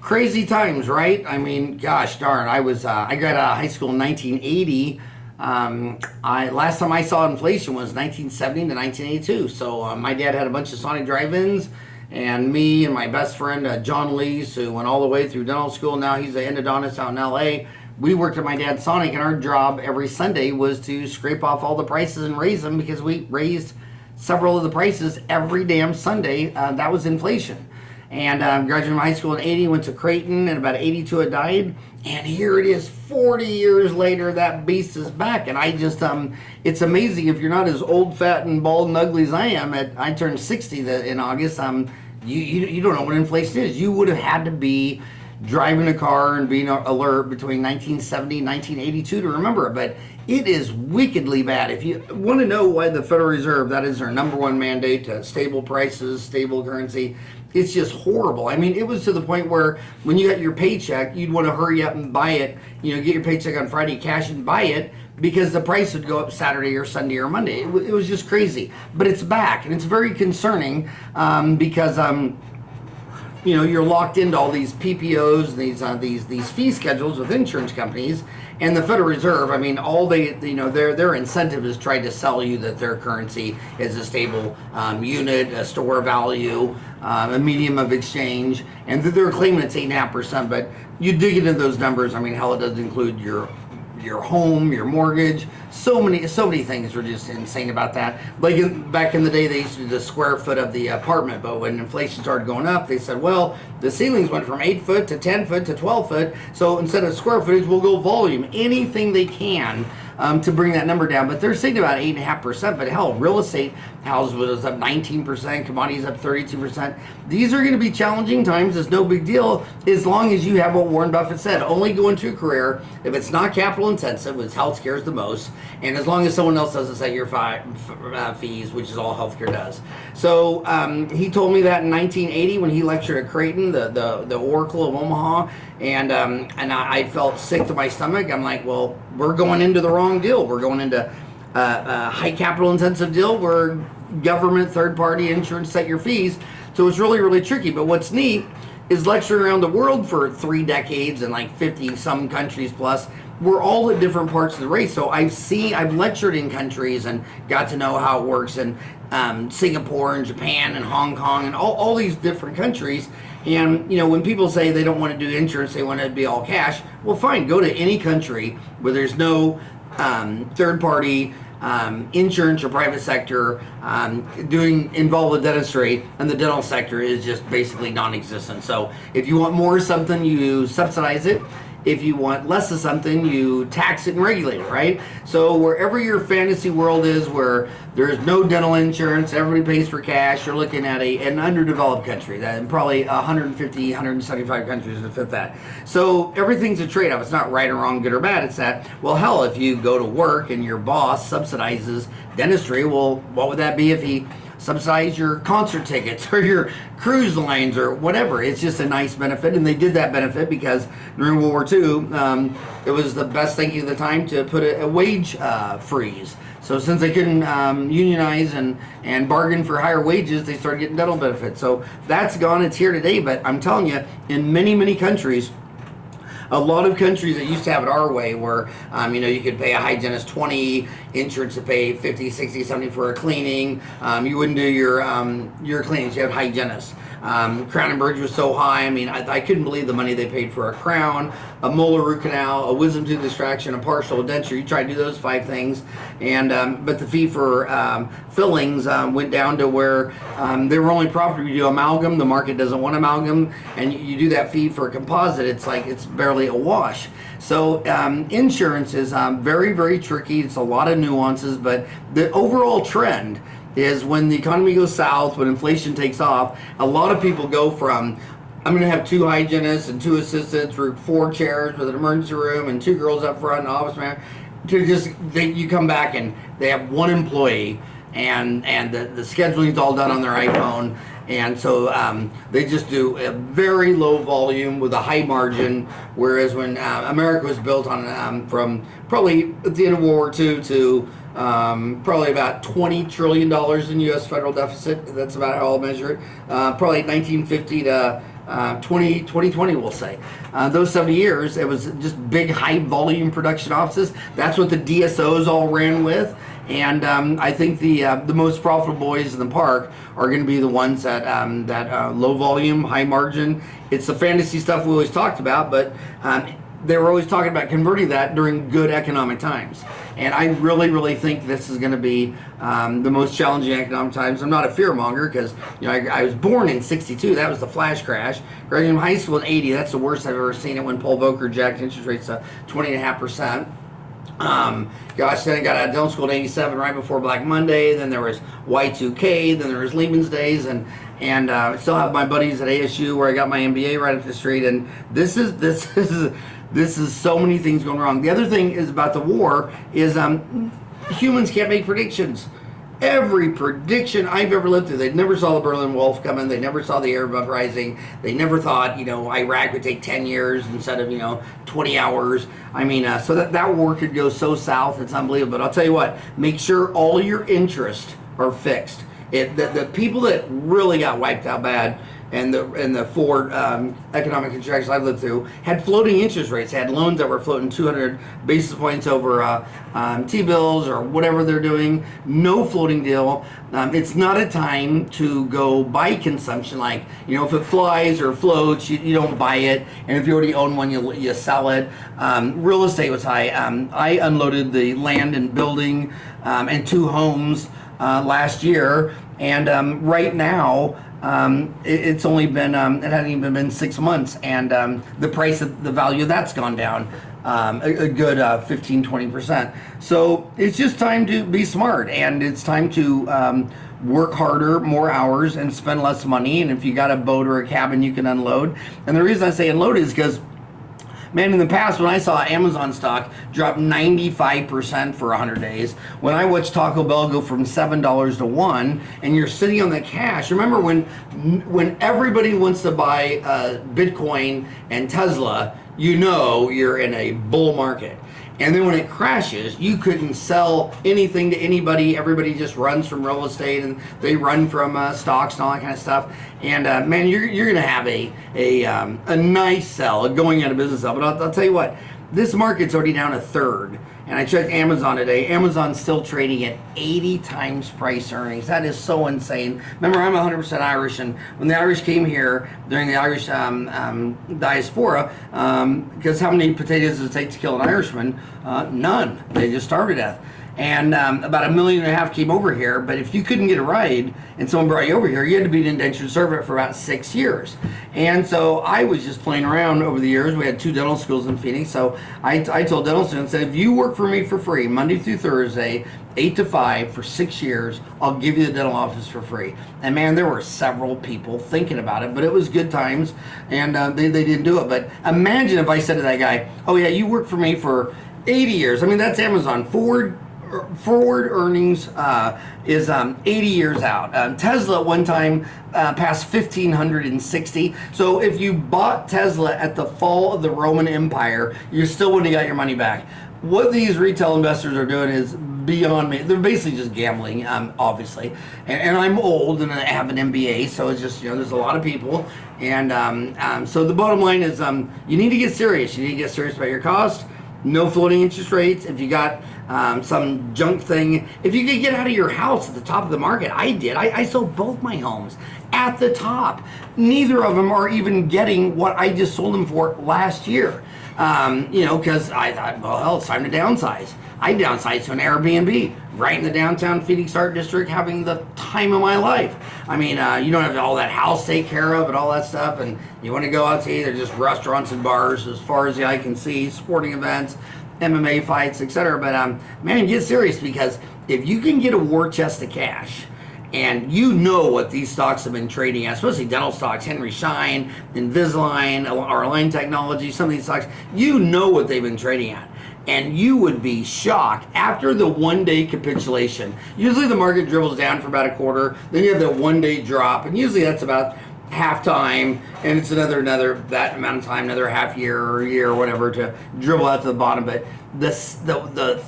Crazy times, right? I mean, gosh darn, I got out of high school in 1980. I last time I saw inflation was 1970 to 1982. So my dad had a bunch of Sonic drive-ins, and me and my best friend John Lees, who went all the way through dental school. Now he's an endodontist out in L.A. We worked at my dad's Sonic, and our job every Sunday was to scrape off all the prices and raise them because we raised several of the prices every damn Sunday. That was inflation. And graduated from high school in 80, went to Creighton, and about 82 it died. And here it is 40 years later, that beast is back. And I just, it's amazing if you're not as old, fat, and bald and ugly as I am. I turned 60 in August. You don't know what inflation is. You would have had to be driving a car and being alert between 1970 and 1982 to remember it. But it is wickedly bad. If you want to know why the Federal Reserve, that is their number one mandate, to stable prices, stable currency, it's just horrible. I mean, it was to the point where when you got your paycheck, you'd want to hurry up and buy it. You know, get your paycheck on Friday, cash and buy it, because the price would go up Saturday or Sunday or Monday. It was just crazy. But it's back, and it's very concerning because you know, you're locked into all these PPOs, these fee schedules with insurance companies, and the Federal Reserve. I mean, all their incentive is try to sell you that their currency is a stable unit, a store value, a medium of exchange, and they're claiming it's 8.5%. But you dig into those numbers. I mean, hell, it doesn't include your home, your mortgage. So many things were just insane about that. Like back in the day, they used to do the square foot of the apartment, but when inflation started going up, they said, well, the ceilings went from 8 foot to 10 foot to 12 foot, so instead of square footage, we'll go volume. Anything they can to bring that number down. But they're saying about 8.5%, but hell, real estate houses was up 19%, commodities up 32%. These are going to be challenging times. It's no big deal as long as you have what Warren Buffett said. Only go into a career if it's not capital intensive, which health scares the most, and as long as someone else doesn't set your fees, which is all healthcare does. So he told me that in 1980 when he lectured at Creighton, the Oracle of Omaha, and I felt sick to my stomach. I'm like, well, we're going into the wrong deal. We're going into a high capital intensive deal where government, third party insurance set your fees. So it's really, really tricky. But what's neat is lecturing around the world for 3 decades in like 50 some countries plus. We're all at different parts of the race. So I've lectured in countries and got to know how it works in Singapore and Japan and Hong Kong and all these different countries. And, you know, when people say they don't want to do insurance, they want it to be all cash, well, fine, go to any country where there's no third-party insurance or private sector involved with dentistry, and the dental sector is just basically non-existent. So if you want more of something, you subsidize it. If you want less of something, you tax it and regulate it, right? So wherever your fantasy world is, where there's no dental insurance, everybody pays for cash, you're looking at an underdeveloped country, that probably 150, 175 countries that fit that. So everything's a trade-off. It's not right or wrong, good or bad. It's that, well, hell, if you go to work and your boss subsidizes dentistry, well, what would that be if he subsidize your concert tickets or your cruise lines or whatever? It's just a nice benefit, and they did that benefit because during World War II, it was the best thinking at the time to put a wage freeze. So since they couldn't unionize and bargain for higher wages, they started getting dental benefits. So that's gone. It's here today. But I'm telling you, in many, many countries, a lot of countries that used to have it our way, where you know, you could pay a hygienist 20, insurance to pay 50, 60, 70 for a cleaning. You wouldn't do your cleanings. You had hygienists. Crown and bridge was so high. I mean, I couldn't believe the money they paid for a crown, a molar root canal, a wisdom tooth extraction, a partial denture. You try to do those 5 things, and but the fee for fillings went down to where they were only profitable. You do amalgam, the market doesn't want amalgam, and you do that fee for a composite. It's like it's barely a wash. So insurance is very, very tricky. It's a lot of nuances, but the overall trend is when the economy goes south, when inflation takes off, a lot of people go from, I'm going to have 2 hygienists and 2 assistants or 4 chairs with an emergency room and 2 girls up front and an office manager, to just, you come back and they have 1 employee, and the scheduling's all done on their iPhone. And so they just do a very low volume with a high margin, whereas when America was built on from probably at the end of World War II to probably about $20 trillion in U.S. federal deficit. That's about how I'll measure it. Probably 1950 to 2020, we'll say. Those 70 years, it was just big, high volume production offices. That's what the DSOs all ran with. And I think the most profitable boys in the park are going to be the ones that low volume, high margin. It's the fantasy stuff we always talked about, but they were always talking about converting that during good economic times. And I really, really think this is going to be the most challenging economic times. I'm not a fear monger because I was born in '62. That was the flash crash. Graduated from high school in '80. That's the worst I've ever seen it when Paul Volcker jacked interest rates to 20.5%. Gosh, then I got out of dental school in '87, right before Black Monday. Then there was Y2K. Then there was Lehman's days, and I still have my buddies at ASU where I got my MBA right up the street. And this is so many things going wrong. The other thing is about the war is humans can't make predictions. Every prediction I've ever lived through, they never saw the Berlin Wall coming. They never saw the Arab uprising. They never thought, Iraq would take 10 years instead of, 20 hours. I mean, so that war could go so south. It's unbelievable. But I'll tell you what, make sure all your interests are fixed. The people that really got wiped out bad and the four economic contractions I've lived through had floating interest rates. They had loans that were floating 200 basis points over T-bills or whatever they're doing. No floating deal. It's not a time to go buy consumption. Like, if it flies or floats, you don't buy it. And if you already own one, you sell it. Real estate was high. I unloaded the land and building and 2 homes last year. And right now, it's only been, it hasn't even been 6 months, and the price of the value of that's gone down a good 15-20%. So it's just time to be smart, and it's time to work harder, more hours, and spend less money. And if you got a boat or a cabin, you can unload. And the reason I say unload is because, man, in the past, when I saw Amazon stock drop 95% for 100 days, when I watched Taco Bell go from $7 to $1, and you're sitting on the cash. Remember when everybody wants to buy Bitcoin and Tesla, you're in a bull market. And then when it crashes, you couldn't sell anything to anybody. Everybody just runs from real estate, and they run from stocks and all that kind of stuff. And man, you're going to have a nice sell, a going out of business sell. But I'll tell you what, this market's already down a third. And I checked Amazon today. Amazon's still trading at 80 times price earnings. That is so insane. Remember, I'm 100% Irish, and when the Irish came here during the Irish diaspora, because how many potatoes does it take to kill an Irishman? None. They just starved to death. And about 1.5 million came over here, but if you couldn't get a ride and someone brought you over here, you had to be an indentured servant for about 6 years. And so I was just playing around over the years. We had 2 dental schools in Phoenix, so I told dental students that if you work for me for free, Monday through Thursday, 8 to 5 for 6 years, I'll give you the dental office for free. And man, there were several people thinking about it, but it was good times, and they didn't do it. But imagine if I said to that guy, oh yeah, you work for me for 80 years. I mean, that's Amazon. Forward earnings is 80 years out. Tesla at one time passed 1,560. So if you bought Tesla at the fall of the Roman Empire, you still wouldn't have got your money back. What these retail investors are doing is beyond me. They're basically just gambling, obviously. And I'm old and I have an MBA, so it's just, there's a lot of people. And so the bottom line is you need to get serious. You need to get serious about your cost. No floating interest rates. If you got some junk thing, if you could get out of your house at the top of the market, I did. I sold both my homes at the top. Neither of them are even getting what I just sold them for last year. Because I thought, well, hell, it's time to downsize. I downsized to an Airbnb right in the downtown Phoenix Art District, having the time of my life. I mean, you don't have all that house to take care of and all that stuff, and you want to go out to eat. They're just restaurants and bars as far as the eye can see, sporting events, MMA fights, etc. But man, get serious, because if you can get a war chest of cash, and you know what these stocks have been trading at, especially dental stocks, Henry Schein, Invisalign, Align Technology, some of these stocks, you know what they've been trading at. And you would be shocked after the one-day capitulation. Usually the market dribbles down for about a quarter, then you have the one-day drop, and usually that's about halftime, and it's another that amount of time, another half year or year or whatever to dribble out to the bottom. But the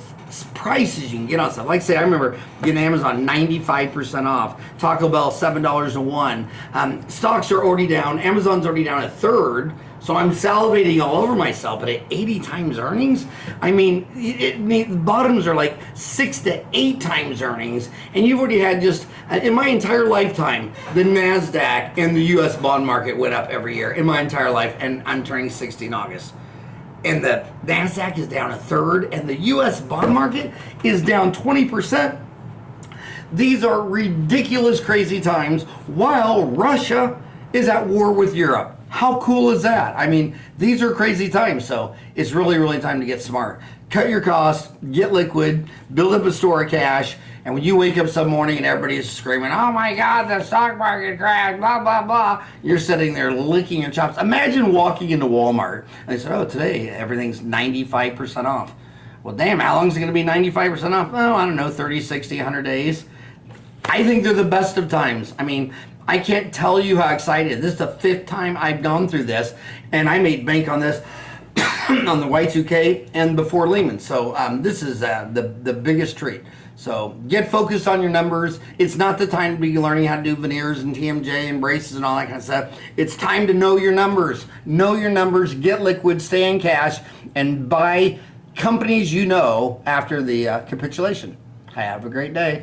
prices you can get on stuff. Like I say, I remember getting Amazon 95% off. Taco Bell $7 a one. Stocks are already down. Amazon's already down a third. So I'm salivating all over myself. But at 80 times earnings, I mean, the bottoms are like 6 to 8 times earnings. And you've already had just, in my entire lifetime, the NASDAQ and the U.S. bond market went up every year in my entire life. And I'm turning 60 in August. And the NASDAQ is down a third, and the U.S. bond market is down 20%. These are ridiculous, crazy times while Russia is at war with Europe. How cool is that? I mean, these are crazy times, so it's really, really time to get smart. Cut your costs, get liquid, build up a store of cash, and when you wake up some morning and everybody's screaming, oh my God, the stock market crashed, blah, blah, blah, you're sitting there licking your chops. Imagine walking into Walmart and they said, oh, today everything's 95% off. Well, damn, how long is it going to be 95% off? Oh, I don't know, 30, 60, 100 days. I think they're the best of times. I mean, I can't tell you how excited. This is the 5th time I've gone through this, and I made bank on this on the Y2K and before Lehman. So this is the biggest treat. So get focused on your numbers. It's not the time to be learning how to do veneers and TMJ and braces and all that kind of stuff. It's time to know your numbers. Know your numbers, get liquid, stay in cash, and buy companies you know after the capitulation. Have a great day.